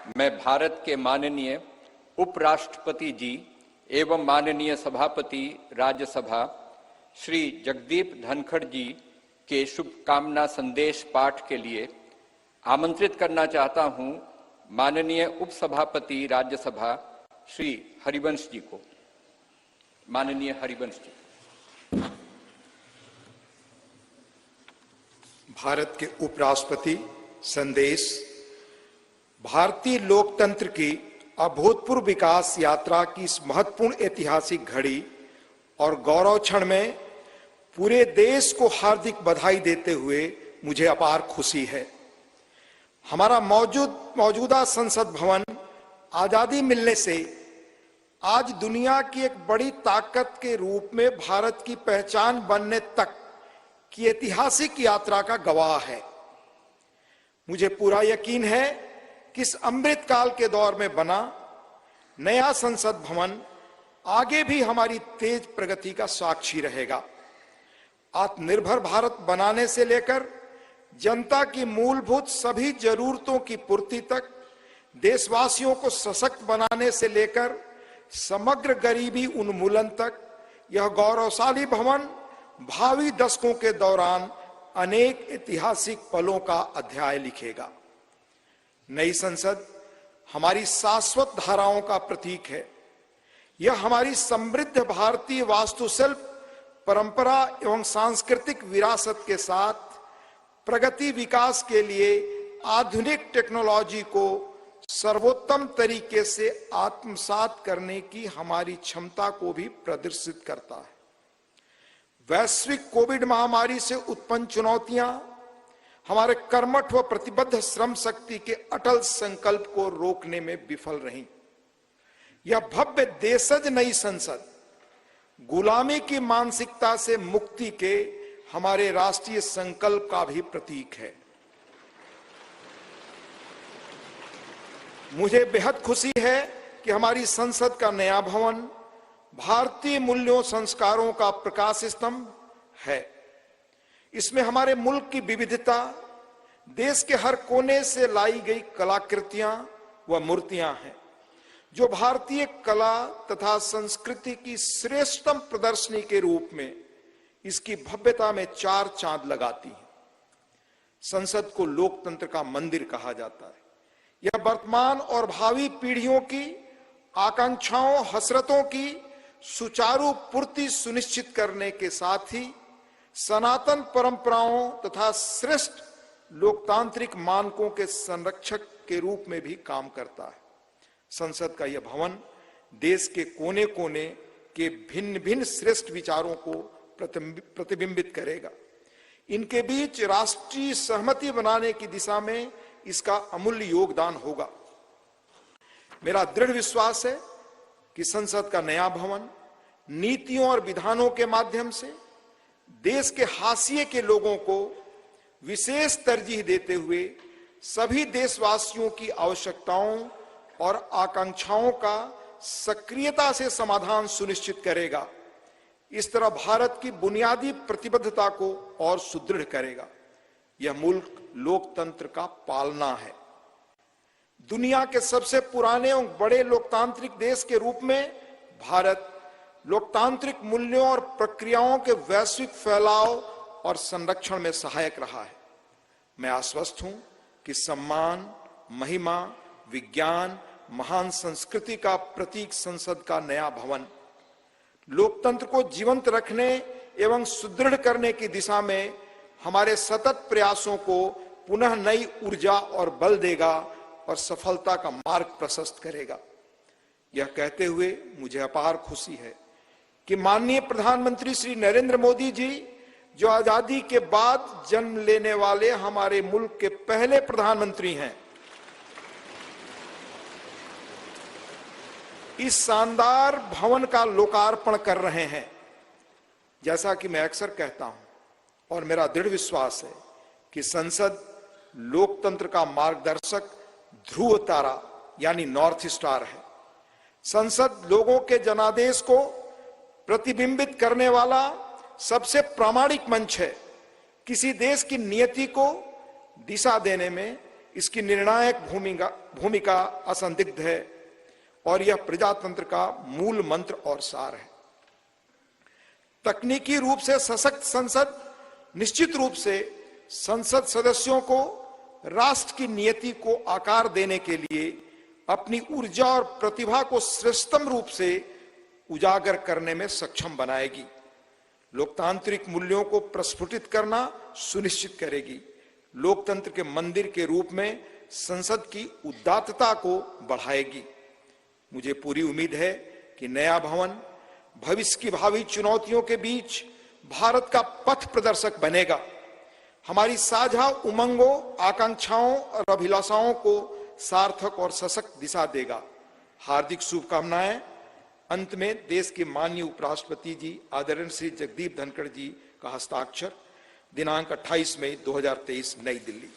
मैं भारत के माननीय उपराष्ट्रपति जी एवं माननीय सभापति राज्यसभा श्री जगदीप धनखड़ जी के शुभकामना संदेश पाठ के लिए आमंत्रित करना चाहता हूं माननीय उपसभापति राज्यसभा श्री हरिवंश जी को। माननीय हरिवंश जी। भारत के उपराष्ट्रपति संदेश। भारतीय लोकतंत्र की अभूतपूर्व विकास यात्रा की इस महत्वपूर्ण ऐतिहासिक घड़ी और गौरव क्षण में पूरे देश को हार्दिक बधाई देते हुए मुझे अपार खुशी है। हमारा मौजूदा संसद भवन आजादी मिलने से आज दुनिया की एक बड़ी ताकत के रूप में भारत की पहचान बनने तक की ऐतिहासिक यात्रा का गवाह है। मुझे पूरा यकीन है कि इस अमृत काल के दौर में बना नया संसद भवन आगे भी हमारी तेज प्रगति का साक्षी रहेगा। आत्मनिर्भर भारत बनाने से लेकर जनता की मूलभूत सभी जरूरतों की पूर्ति तक, देशवासियों को सशक्त बनाने से लेकर समग्र गरीबी उन्मूलन तक, यह गौरवशाली भवन भावी दशकों के दौरान अनेक ऐतिहासिक पलों का अध्याय लिखेगा। नई संसद हमारी शाश्वत धाराओं का प्रतीक है। यह हमारी समृद्ध भारतीय वास्तुशिल्प, परंपरा एवं सांस्कृतिक विरासत के साथ प्रगति विकास के लिए आधुनिक टेक्नोलॉजी को सर्वोत्तम तरीके से आत्मसात करने की हमारी क्षमता को भी प्रदर्शित करता है। वैश्विक कोविड महामारी से उत्पन्न चुनौतियां हमारे कर्मठ व प्रतिबद्ध श्रम शक्ति के अटल संकल्प को रोकने में विफल रहीं। यह भव्य देशज नई संसद गुलामी की मानसिकता से मुक्ति के हमारे राष्ट्रीय संकल्प का भी प्रतीक है। मुझे बेहद खुशी है कि हमारी संसद का नया भवन भारतीय मूल्यों संस्कारों का प्रकाश स्तंभ है। इसमें हमारे मुल्क की विविधता, देश के हर कोने से लाई गई कलाकृतियां व मूर्तियां हैं, जो भारतीय कला तथा संस्कृति की श्रेष्ठतम प्रदर्शनी के रूप में इसकी भव्यता में चार चांद लगाती है। संसद को लोकतंत्र का मंदिर कहा जाता है। यह वर्तमान और भावी पीढ़ियों की आकांक्षाओं, हसरतों की सुचारू पूर्ति सुनिश्चित करने के साथ ही सनातन परंपराओं तथा श्रेष्ठ लोकतांत्रिक मानकों के संरक्षक के रूप में भी काम करता है। संसद का यह भवन देश के कोने कोने के भिन्न भिन्न श्रेष्ठ विचारों को प्रतिबिंबित करेगा। इनके बीच राष्ट्रीय सहमति बनाने की दिशा में इसका अमूल्य योगदान होगा। मेरा दृढ़ विश्वास है कि संसद का नया भवन नीतियों और विधानों के माध्यम से देश के हाशिए के लोगों को विशेष तरजीह देते हुए सभी देशवासियों की आवश्यकताओं और आकांक्षाओं का सक्रियता से समाधान सुनिश्चित करेगा। इस तरह भारत की बुनियादी प्रतिबद्धता को और सुदृढ़ करेगा। यह मुल्क लोकतंत्र का पालना है। दुनिया के सबसे पुराने और बड़े लोकतांत्रिक देश के रूप में भारत लोकतांत्रिक मूल्यों और प्रक्रियाओं के वैश्विक फैलाव और संरक्षण में सहायक रहा है। मैं आश्वस्त हूं कि सम्मान, महिमा, विज्ञान, महान संस्कृति का प्रतीक संसद का नया भवन लोकतंत्र को जीवंत रखने एवं सुदृढ़ करने की दिशा में हमारे सतत प्रयासों को पुनः नई ऊर्जा और बल देगा और सफलता का मार्ग प्रशस्त करेगा। यह कहते हुए मुझे अपार खुशी है कि माननीय प्रधानमंत्री श्री नरेंद्र मोदी जी, जो आजादी के बाद जन्म लेने वाले हमारे मुल्क के पहले प्रधानमंत्री हैं, इस शानदार भवन का लोकार्पण कर रहे हैं। जैसा कि मैं अक्सर कहता हूं और मेरा दृढ़ विश्वास है कि संसद लोकतंत्र का मार्गदर्शक ध्रुव तारा यानी नॉर्थ स्टार है। संसद लोगों के जनादेश को प्रतिबिंबित करने वाला सबसे प्रामाणिक मंच है। किसी देश की नियति को दिशा देने में इसकी निर्णायक भूमिका असंदिग्ध है और यह प्रजातंत्र का मूल मंत्र और सार है। तकनीकी रूप से सशक्त संसद निश्चित रूप से संसद सदस्यों को राष्ट्र की नियति को आकार देने के लिए अपनी ऊर्जा और प्रतिभा को श्रेष्ठतम रूप से उजागर करने में सक्षम बनाएगी, लोकतांत्रिक मूल्यों को प्रस्फुटित करना सुनिश्चित करेगी, लोकतंत्र के मंदिर के रूप में संसद की उदात्तता को बढ़ाएगी। मुझे पूरी उम्मीद है कि नया भवन भविष्य की भावी चुनौतियों के बीच भारत का पथ प्रदर्शक बनेगा, हमारी साझा उमंगों, आकांक्षाओं और अभिलाषाओं को सार्थक और सशक्त दिशा देगा। हार्दिक शुभकामनाएं। अंत में देश के माननीय उपराष्ट्रपति जी आदरणीय श्री जगदीप धनखड़ जी का हस्ताक्षर, दिनांक 28 मई 2023 नई दिल्ली।